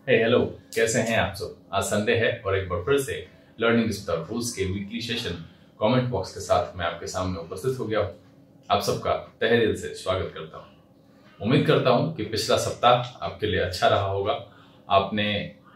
Hello, कैसे हैं आप सब। आज संडे है और एक बार फिर से लर्निंग विदाउट रूल्स के वीकली सेशन कमेंट बॉक्स के साथ मैं आपके सामने उपस्थित हो गया हूं। आप सबका तहे दिल से स्वागत करता हूं। उम्मीद करता हूं कि पिछला सप्ताह आपके लिए अच्छा रहा होगा। आपने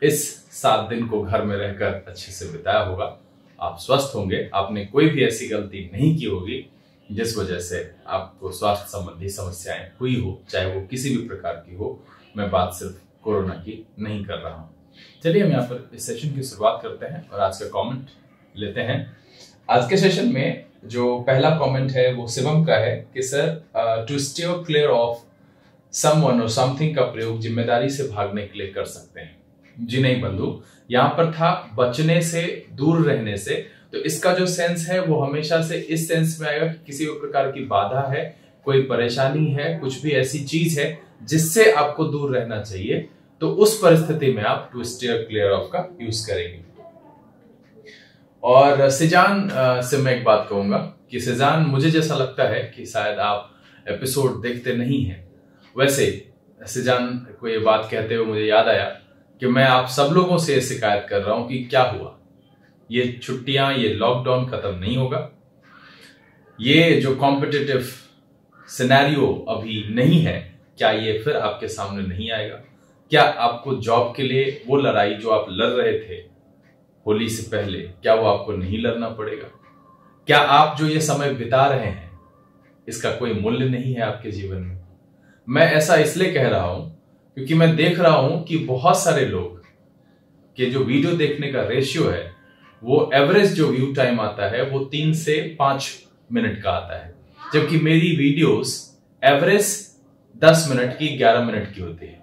इस 7 दिन को घर में रहकर अच्छे से बिताया होगा। आप स्वस्थ होंगे। आपने कोई भी ऐसी गलती नहीं की होगी जिस वजह से आपको स्वास्थ्य संबंधी समस्याएं हुई हो, चाहे वो किसी भी प्रकार की हो। मैं बात सिर्फ कोरोना की नहीं कर रहा हूं। चलिए हम यहाँ पर इस सेशन की शुरुआत करते हैं और आज का कमेंट लेते हैं। आज के सेशन में जो पहला कमेंट है वो शिवम का है कि sir, to stay clear of someone और समथिंग का प्रयोग जिम्मेदारी से भागने के लिए कर सकते हैं। जी नहीं बंधु, यहाँ पर था बचने से, दूर रहने से। तो इसका जो सेंस है वो हमेशा से इस सेंस में आएगा कि किसी भी प्रकार की बाधा है, कोई परेशानी है, कुछ भी ऐसी चीज है जिससे आपको दूर रहना चाहिए, तो उस परिस्थिति में आप टू स्टीयर क्लियर ऑफ का यूज करेंगे। और सिजान से मैं एक बात कहूंगा कि सिजान, मुझे जैसा लगता है कि शायद आप एपिसोड देखते नहीं हैं। वैसे सिजान को ये बात कहते हुए मुझे याद आया कि मैं आप सब लोगों से शिकायत कर रहा हूं कि क्या हुआ, ये छुट्टियां, ये लॉकडाउन खत्म नहीं होगा। ये जो कॉम्पिटिटिव सिनेरियो अभी नहीं है, क्या ये फिर आपके सामने नहीं आएगा? क्या आपको जॉब के लिए वो लड़ाई जो आप लड़ रहे थे होली से पहले, क्या वो आपको नहीं लड़ना पड़ेगा? क्या आप जो ये समय बिता रहे हैं इसका कोई मूल्य नहीं है आपके जीवन में? मैं ऐसा इसलिए कह रहा हूं क्योंकि मैं देख रहा हूं कि बहुत सारे लोग के जो वीडियो देखने का रेशियो है, वो एवरेज जो व्यू टाइम आता है वो 3 से 5 मिनट का आता है, जबकि मेरी वीडियोस एवरेज 10 मिनट की, 11 मिनट की होती है।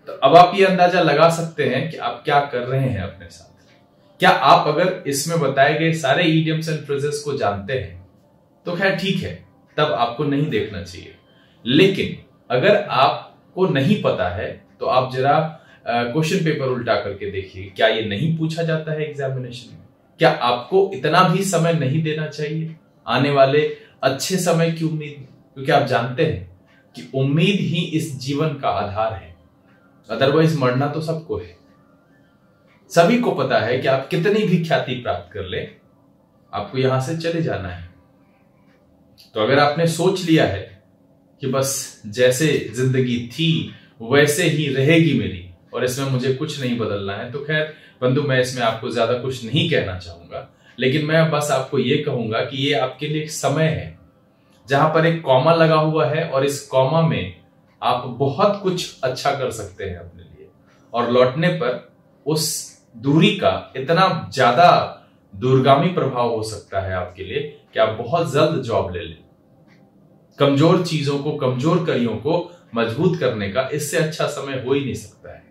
तो अब आप ये अंदाजा लगा सकते हैं कि आप क्या कर रहे हैं अपने साथ। क्या आप अगर इसमें बताए गए सारे इडियम्स एंड फ्रेजेस को जानते हैं तो खैर ठीक है, तब आपको नहीं देखना चाहिए। लेकिन अगर आपको नहीं पता है तो आप जरा क्वेश्चन पेपर उल्टा करके देखिए, क्या ये नहीं पूछा जाता है एग्जामिनेशन में? क्या आपको इतना भी समय नहीं देना चाहिए आने वाले अच्छे समय की उम्मीद में? क्योंकि आप जानते हैं कि उम्मीद ही इस जीवन का आधार है, अदरवाइज मरना तो सबको है। सभी को पता है कि आप कितनी भी ख्याति प्राप्त कर ले, आपको यहां से चले जाना है। तो अगर आपने सोच लिया है कि बस जैसे जिंदगी थी वैसे ही रहेगी मेरी और इसमें मुझे कुछ नहीं बदलना है, तो खैर बंधु, मैं इसमें आपको ज्यादा कुछ नहीं कहना चाहूंगा। लेकिन मैं बस आपको यह कहूंगा कि ये आपके लिए एक समय है जहां पर एक कॉमा लगा हुआ है और इस कॉमा में आप बहुत कुछ अच्छा कर सकते हैं अपने लिए, और लौटने पर उस दूरी का इतना ज्यादा दूरगामी प्रभाव हो सकता है आपके लिए कि आप बहुत जल्द जॉब ले लें। कमजोर चीजों को, कमजोर कड़ियों को मजबूत करने का इससे अच्छा समय हो ही नहीं सकता है।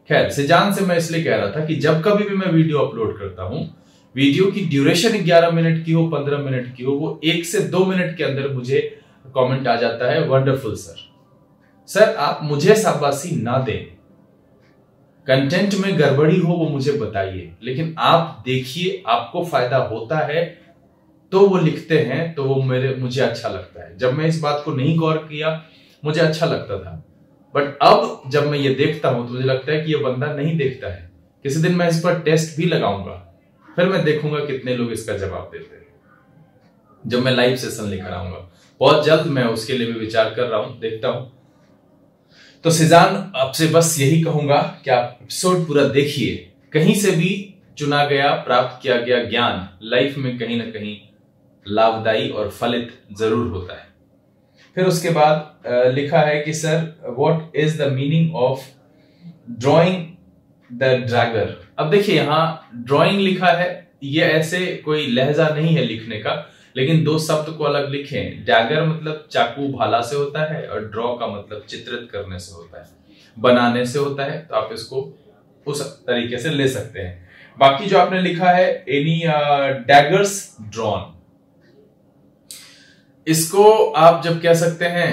खैर, सिजान से मैं इसलिए कह रहा था कि जब कभी भी मैं वीडियो अपलोड करता हूं, वीडियो की ड्यूरेशन 11 मिनट की हो, 15 मिनट की हो, वो 1 से 2 मिनट के अंदर मुझे कमेंट आ जाता है, वंडरफुल सर। सर, आप मुझे शाबाशी ना दें, कंटेंट में गड़बड़ी हो वो मुझे बताइए, लेकिन आप देखिए आपको फायदा होता है तो वो लिखते हैं, तो वो मुझे अच्छा लगता है। जब मैं इस बात को नहीं गौर किया मुझे अच्छा लगता था, बट अब जब मैं ये देखता हूं तो मुझे लगता है कि ये बंदा नहीं देखता है। किसी दिन मैं इस पर टेस्ट भी लगाऊंगा, फिर मैं देखूंगा कितने लोग इसका जवाब देते हैं जब मैं लाइव सेशन लेकर आऊंगा। बहुत जल्द मैं उसके लिए भी विचार कर रहा हूं, देखता हूं। तो सिजान, आपसे बस यही कहूंगा कि आप एपिसोड पूरा देखिए। कहीं से भी चुना गया, प्राप्त किया गया ज्ञान लाइफ में कहीं ना कहीं लाभदायी और फलित जरूर होता है। फिर उसके बाद लिखा है कि sir, what is the meaning of drawing the Drager? अब देखिए, यहां ड्रॉइंग लिखा है, ये ऐसे कोई लहजा नहीं है लिखने का, लेकिन 2 शब्द को अलग लिखें। डैगर मतलब चाकू भाला से होता है और ड्रॉ का मतलब चित्रित करने से होता है, बनाने से होता है। तो आप इसको उस तरीके से ले सकते हैं। बाकी जो आपने लिखा है, एनी डैगर्स ड्रॉन, इसको आप जब कह सकते हैं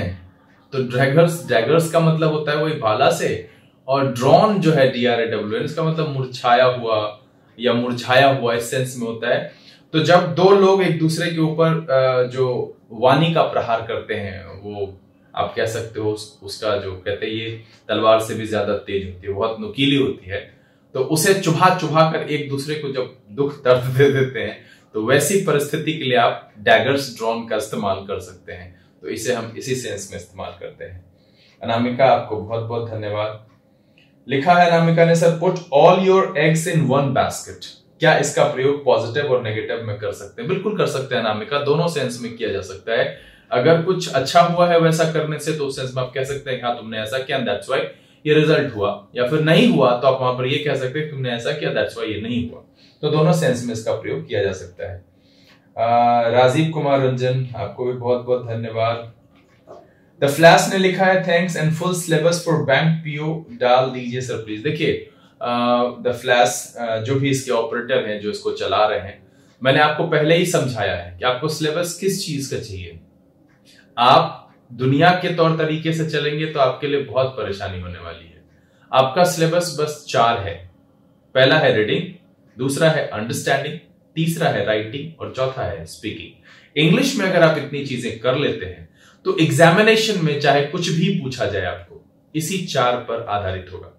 तो डैगर्स का मतलब होता है वही भाला से, और ड्रॉन जो है DRAWN, इसका मतलब मुरझाया हुआ या मुरझाया हुआ इस सेंस में होता है। तो जब 2 लोग एक दूसरे के ऊपर जो वाणी का प्रहार करते हैं, वो आप कह सकते हो उसका जो कहते हैं ये तलवार से भी ज्यादा तेज होती है, बहुत नुकीली होती है, तो उसे चुभा चुभा कर एक दूसरे को जब दुख दर्द दे देते हैं, तो वैसी परिस्थिति के लिए आप डैगर्स ड्रॉन का इस्तेमाल कर सकते हैं। तो इसे हम इसी सेंस में इस्तेमाल करते हैं। अनामिका, आपको बहुत बहुत धन्यवाद। लिखा है अनामिका ने, sir put all your eggs in one basket. क्या इसका प्रयोग पॉजिटिव और नेगेटिव में कर सकते हैं? बिल्कुल कर सकते हैं अनामिका, दोनों सेंस में किया जा सकता है। अगर कुछ अच्छा हुआ है वैसा करने से, तो उस सेंस में आप कह सकते हैं कि हाँ तुमने ऐसा किया दैट्स व्हाई ये रिजल्ट हुआ, या फिर नहीं हुआ तो आप वहां पर ये कह सकते हैं तुमने ऐसा किया दैट्स व्हाई ये नहीं हुआ। तो दोनों सेंस में इसका प्रयोग किया जा सकता है। राजीव कुमार रंजन, आपको भी बहुत बहुत धन्यवाद। द फ्लैश ने लिखा है, thanks and full syllabus for bank PO डाल दीजिए सर प्लीज। देखिए द फ्लैश जो भी इसके ऑपरेटर हैं जो इसको चला रहे हैं, मैंने आपको पहले ही समझाया है कि आपको सिलेबस किस चीज का चाहिए। आप दुनिया के तौर तरीके से चलेंगे तो आपके लिए बहुत परेशानी होने वाली है। आपका सिलेबस बस 4 है। पहला है रीडिंग, दूसरा है अंडरस्टैंडिंग, तीसरा है राइटिंग और चौथा है स्पीकिंग। इंग्लिश में अगर आप इतनी चीजें कर लेते हैं तो एग्जामिनेशन में चाहे कुछ भी पूछा जाए आपको इसी 4 पर आधारित होगा।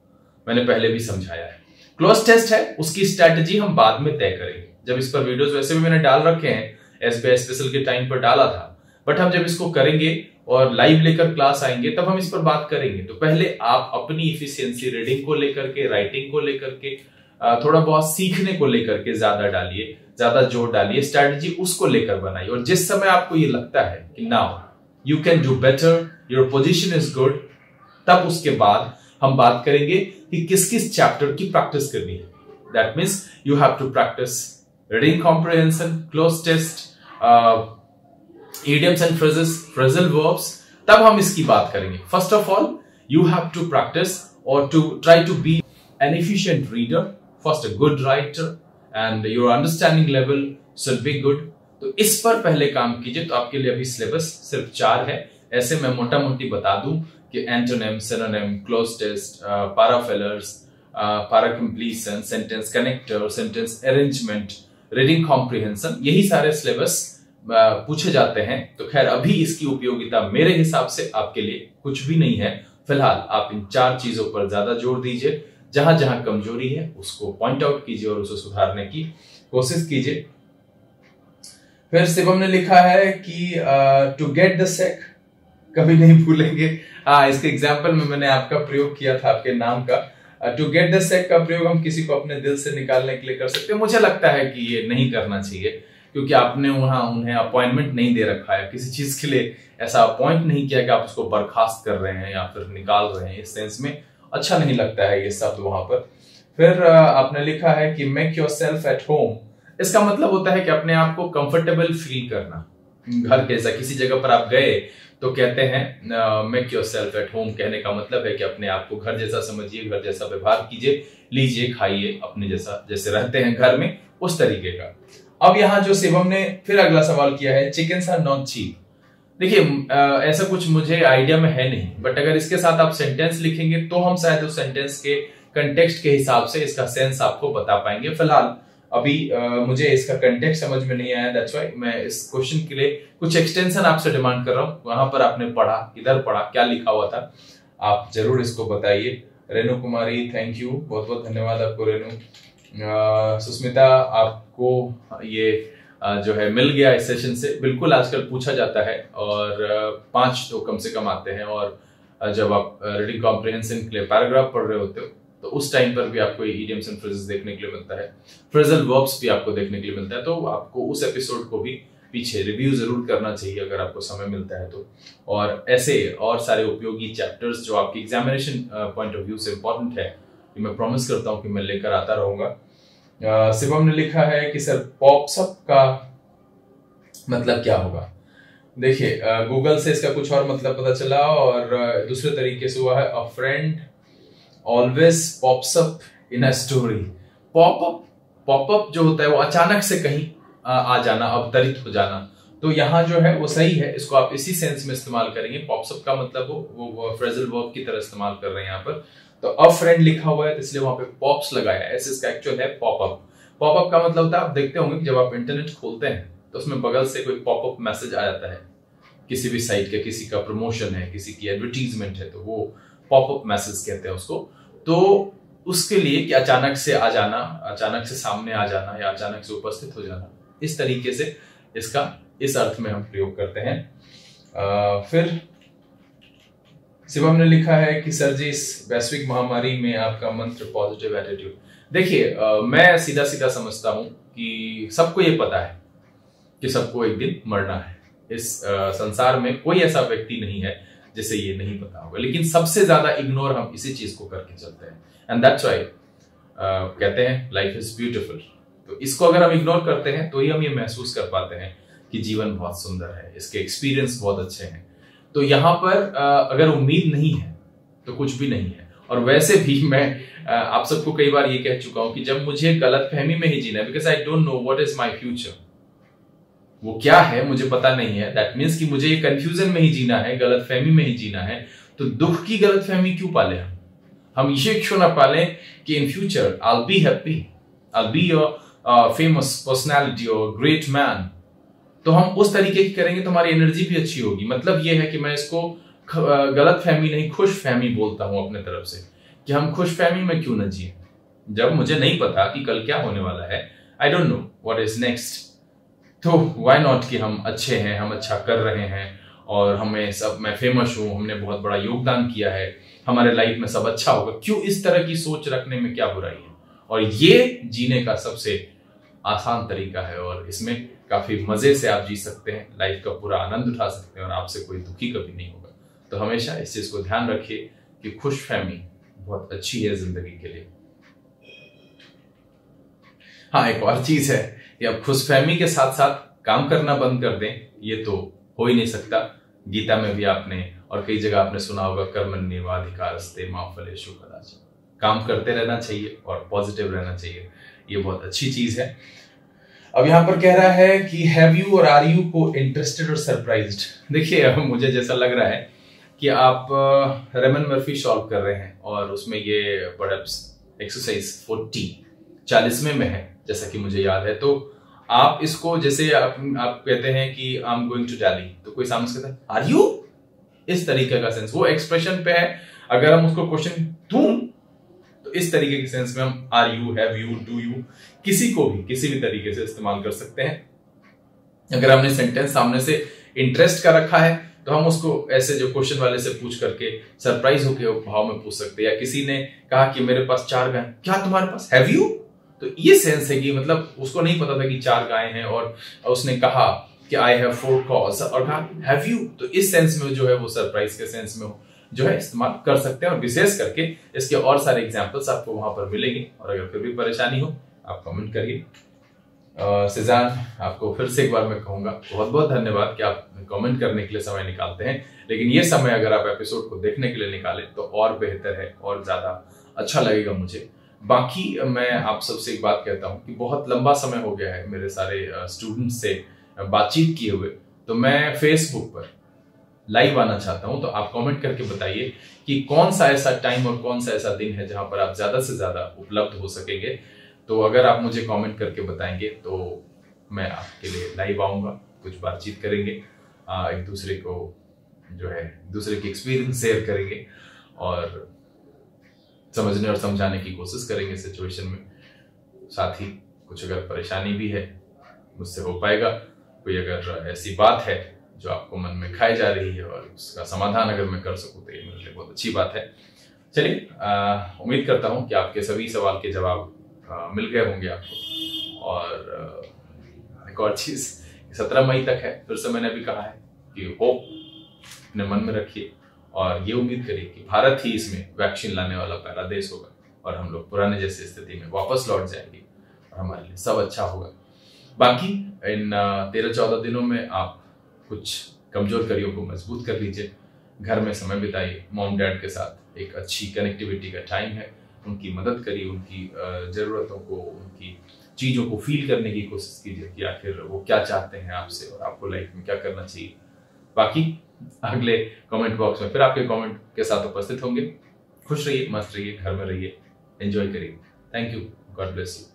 मैंने पहले भी समझाया है। क्लोज टेस्ट है, उसकी स्ट्रैटेजी हम बाद में तय करेंगे। जब इस पर वीडियोस वैसे भी मैंने डाल रखे हैं, एसबीआई स्पेशल के टाइम पर डाला था, बट हम जब इसको करेंगे और लाइव लेकर क्लास आएंगे तब हम इस पर बात करेंगे। तो पहले आप अपनी इफिशियंसी रीडिंग को लेकर के, राइटिंग को लेकर के, थोड़ा बहुत सीखने को लेकर के ज्यादा डालिए, ज्यादा जोर डालिए, स्ट्रैटेजी उसको लेकर बनाइए। और जिस समय आपको ये लगता है कि now you can do better, your position is good, तब उसके बाद हम बात करेंगे कि किस किस चैप्टर की प्रैक्टिस करनी है। That means you have to practice reading comprehension, cloze test, idioms and phrases, phrasal verbs, तब हम इसकी बात करेंगे। First of all, you have to practice or to try to be an efficient reader, first a good writer, and your understanding level should be good. तो इस पर पहले काम कीजिए। तो आपके लिए अभी सिलेबस सिर्फ 4 है। ऐसे मैं मोटा मोटी बता दूं कि antonym, synonym, cloze test, para fillers, para completion, sentence connector, sentence arrangement, reading comprehension, यही सारे सिलेबस पूछे जाते हैं। तो खैर अभी इसकी उपयोगिता मेरे हिसाब से आपके लिए कुछ भी नहीं है। फिलहाल आप इन 4 चीजों पर ज्यादा जोर दीजिए। जहां जहां कमजोरी है उसको पॉइंट आउट कीजिए और उसे सुधारने की कोशिश कीजिए। फिर शिवम ने लिखा है कि टू गेट द सेक, कभी नहीं भूलेंगे। इसके एग्जाम्पल में मैंने आपका प्रयोग किया था, आपके नाम का। टू गेट द सेक का प्रयोग हम किसी को अपने दिल से निकालने के लिए कर सकते हैं। मुझे लगता है कि ये नहीं करना चाहिए, क्योंकि आपने वहां उन्हें अपॉइंटमेंट नहीं दे रखा है, किसी चीज के लिए ऐसा अपॉइंट नहीं किया कि आप उसको बर्खास्त कर रहे हैं या फिर निकाल रहे हैं। इस सेंस में अच्छा नहीं लगता है ये शब्द वहां पर। फिर आपने लिखा है कि मेक योरसेल्फ एट होम। इसका मतलब होता है कि अपने आप को कंफर्टेबल फील करना। घर जैसा किसी जगह पर आप गए तो कहते हैं मेक योरसेल्फ एट होम। कहने का मतलब है कि अपने आप को घर जैसा समझिए, घर जैसा व्यवहार कीजिए, लीजिए खाइए अपने जैसा, जैसे रहते हैं घर में उस तरीके का। अब यहाँ जो शिवम ने फिर अगला सवाल किया है, चिकन्स आर नॉट चीप। देखिए ऐसा कुछ मुझे आइडिया में है नहीं, बट अगर इसके साथ आप सेंटेंस लिखेंगे तो हम शायद उस सेंटेंस के कंटेक्स्ट के हिसाब से इसका सेंस आपको बता पाएंगे। फिलहाल अभी मुझे इसका कंटेक्स्ट समझ में नहीं आया, दैट्स व्हाई मैं इस क्वेश्चन के लिए कुछ एक्सटेंशन आपसे डिमांड कर रहा हूँ। वहां पर आपने पढ़ा, इधर पढ़ा, क्या लिखा हुआ था, आप जरूर इसको बताइए। रेणु कुमारी, थैंक यू, बहुत बहुत धन्यवाद आपको रेणु। सुस्मिता, आपको ये जो है मिल गया इस सेशन से। बिल्कुल आजकल पूछा जाता है और 5 तो कम से कम आते हैं। और जब आप रीडिंग कॉम्प्रिहेंशन के लिए पैराग्राफ पढ़ रहे होते हो तो उस टाइम पर भी आपको इडियम्स एंड फ्रेजेस देखने के लिए मिलता है, फ्रेजल वर्ब्स भी आपको देखने के लिए मिलता है। तो आपको उस एपिसोड को भी पीछे रिव्यू जरूर करना चाहिए अगर आपको समय मिलता है तो। और ऐसे और सारे उपयोगी चैप्टर्स जो आपकी एग्जामिनेशन पॉइंट ऑफ व्यू से इंपॉर्टेंट है, मैं प्रॉमिस करता हूं कि मैं लेकर आता रहूंगा। शिवम ने लिखा है कि सर पॉप्सअप का मतलब क्या होगा। देखिए गूगल से इसका कुछ और मतलब पता चला और दूसरे तरीके से हुआ है, अ friend always pops up in a story. Popup जो होता है वो अचानक से कहीं आ जाना, अवतरित हो जाना। तो यहाँ जो है वो सही है, इसको आप इसी सेंस में इस्तेमाल करेंगे। पॉप्सअप का मतलब वो फ्रेजल वर्ब की तरह इस्तेमाल कर रहे हैं यहाँ पर। तो अ फ्रेंड लिखा हुआ है तो इसलिए वहां पे पॉप्स लगाया है, ऐसे इसका एक्चुअल है पॉपअप। पॉपअप का मतलब होता है, आप देखते होंगे कि जब आप इंटरनेट खोलते हैं तो उसमें बगल से कोई पॉपअप मैसेज आ जाता है, किसी भी साइट का, किसी का प्रमोशन है, किसी की एडवर्टीजमेंट है, तो वो पॉपअप मैसेज कहते हैं उसको। तो उसके लिए कि अचानक से आ जाना, अचानक से सामने आ जाना या अचानक से उपस्थित हो जाना, इस तरीके से इसका इस अर्थ में हम प्रयोग करते हैं। फिर शिवम ने लिखा है कि सर जी, इस वैश्विक महामारी में आपका मंत्र पॉजिटिव एटीट्यूड। देखिए, मैं सीधा सीधा समझता हूं कि सबको ये पता है कि सबको एक दिन मरना है। इस संसार में कोई ऐसा व्यक्ति नहीं है जिसे ये नहीं पता होगा, लेकिन सबसे ज्यादा इग्नोर हम इसी चीज को करके चलते हैं। एंड दैट्स व्हाई कहते हैं लाइफ इज ब्यूटीफुल। तो इसको अगर हम इग्नोर करते हैं तो ही हम ये महसूस कर पाते हैं कि जीवन बहुत सुंदर है, इसके एक्सपीरियंस बहुत अच्छे हैं। तो यहाँ पर अगर उम्मीद नहीं है तो कुछ भी नहीं है। और वैसे भी मैं आप सबको कई बार ये कह चुका हूं कि जब मुझे गलतफहमी में ही जीना है, because I don't know what is my future, वो क्या है मुझे पता नहीं है, दैट मीन्स कि मुझे ये कंफ्यूजन में ही जीना है, गलतफहमी में ही जीना है। तो दुख की गलतफहमी क्यों पाले हम ये क्यों ना पाले कि in future I will be happy, I will be your famous personality और ग्रेट मैन। तो हम उस तरीके की करेंगे तो हमारी एनर्जी भी अच्छी होगी। मतलब ये है कि मैं इसको गलत फहमी नहीं, खुश फहमी बोलता हूं अपने तरफ से, कि हम खुश फहमी में क्यों न जिए जब मुझे नहीं पता कि कल क्या होने वाला है। I don't know what is next. तो व्हाई नॉट कि हम अच्छे हैं, हम अच्छा कर रहे हैं और हमें सब, मैं फेमस हूं, हमने बहुत बड़ा योगदान किया है, हमारे लाइफ में सब अच्छा होगा। क्यों इस तरह की सोच रखने में क्या बुराई है? और ये जीने का सबसे आसान तरीका है और इसमें काफी मजे से आप जी सकते हैं, लाइफ का पूरा आनंद उठा सकते हैं और आपसे कोई दुखी कभी नहीं होगा। तो हमेशा इस चीज को ध्यान रखिए कि खुशफहमी बहुत अच्छी है जिंदगी के लिए। हाँ, एक और चीज है कि आप खुशफहमी के साथ साथ काम करना बंद कर दें, ये तो हो ही नहीं सकता। गीता में भी आपने और कई जगह आपने सुना होगा, कर्मण्येवाधिकारस्ते मा फलेषु कदाचन। काम करते रहना चाहिए और पॉजिटिव रहना चाहिए, ये बहुत अच्छी चीज है। अब यहां पर कह रहा है कि हैव यू और आर यू को इंटरेस्टेड और सरप्राइज्ड। देखिए, मुझे जैसा लग रहा है कि आप रेमन मर्फी सॉल्व कर रहे हैं और उसमें ये परहैप्स एक्सरसाइज 40वें में है, जैसा कि मुझे याद है। तो आप इसको जैसे आप कहते हैं कि I am going to Delhi, तो कोई सामने से कहता है आर यू, इस तरीके का सेंस वो एक्सप्रेशन पे है। अगर हम उसको क्वेश्चन तुम, तो इस तरीके के सेंस में हम are you, have you, do you, किसी को भी किसी भी तरीके से इस्तेमाल कर सकते हैं। अगर हमने सेंटेंस सामने से इंटरेस्ट का रखा है तो हम उसको ऐसे जो क्वेश्चन वाले से पूछ करके सरप्राइज होकर भाव में पूछ सकते हैं। या किसी ने कहा कि मेरे पास 4 गाय, क्या तुम्हारे पास, हैव यू? तो ये सेंस है कि मतलब उसको नहीं पता था कि 4 गाय हैं और उसने कहा कि आई हैव 4 कॉज और कहा हैव यू। तो इस सेंस में जो है वो सरप्राइज के सेंस में जो है इस्तेमाल कर सकते हैं। और विशेष करके इसके और सारे एग्जाम्पल्स आपको वहां पर मिलेंगे। और अगर फिर भी परेशानी हो आप कमेंट करिए। सेजान, आपको फिर से एक बार मैं कहूंगा बहुत बहुत धन्यवाद कि आप कमेंट करने के लिए समय निकालते हैं। लेकिन ये समय अगर आप एपिसोड को देखने के लिए निकालें तो और बेहतर है और ज्यादा अच्छा लगेगा मुझे। बाकी मैं आप सबसे एक बात कहता हूं कि बहुत लंबा समय हो गया है मेरे सारे स्टूडेंट्स से बातचीत किए हुए, तो मैं फेसबुक पर लाइव आना चाहता हूं। तो आप कमेंट करके बताइए कि कौन सा ऐसा टाइम और कौन सा ऐसा दिन है जहां पर आप ज्यादा से ज्यादा उपलब्ध हो सकेंगे। तो अगर आप मुझे कमेंट करके बताएंगे तो मैं आपके लिए लाइव आऊंगा, कुछ बातचीत करेंगे, एक दूसरे को जो है दूसरे की एक्सपीरियंस शेयर करेंगे और समझने और समझाने की कोशिश करेंगे सिचुएशन में। साथ ही कुछ अगर परेशानी भी है मुझसे हो पाएगा, कोई अगर ऐसी बात है जो आपको मन में खाई जा रही है और उसका समाधान अगर मैं कर सकूं तो ये मेरे लिए बहुत अच्छी बात है। चलिए, उम्मीद करता हूं कि आपके सभी सवाल के जवाब मिल गए होंगे आपको। और एक और चीज, 17 मई तक है, फिर से मैंने भी कहा है कि होप अपने मन में रखिए और ये उम्मीद करिए कि भारत ही इसमें वैक्सीन लाने वाला पहला देश होगा और हम लोग पुराने जैसी स्थिति में वापस लौट जाएंगे और हमारे लिए सब अच्छा होगा। बाकी इन 13-14 दिनों में आप कुछ कमजोर कड़ियों को मजबूत कर लीजिए, घर में समय बिताइए मॉम डैड के साथ, एक अच्छी कनेक्टिविटी का टाइम है, उनकी मदद करिए, उनकी जरूरतों को, उनकी चीजों को फील करने की कोशिश कीजिए कि आखिर वो क्या चाहते हैं आपसे और आपको लाइफ में क्या करना चाहिए। बाकी अगले कमेंट बॉक्स में फिर आपके कमेंट के साथ उपस्थित होंगे। खुश रहिए, मस्त रहिए, घर में रहिए, एंजॉय करिए। Thank you, God bless you.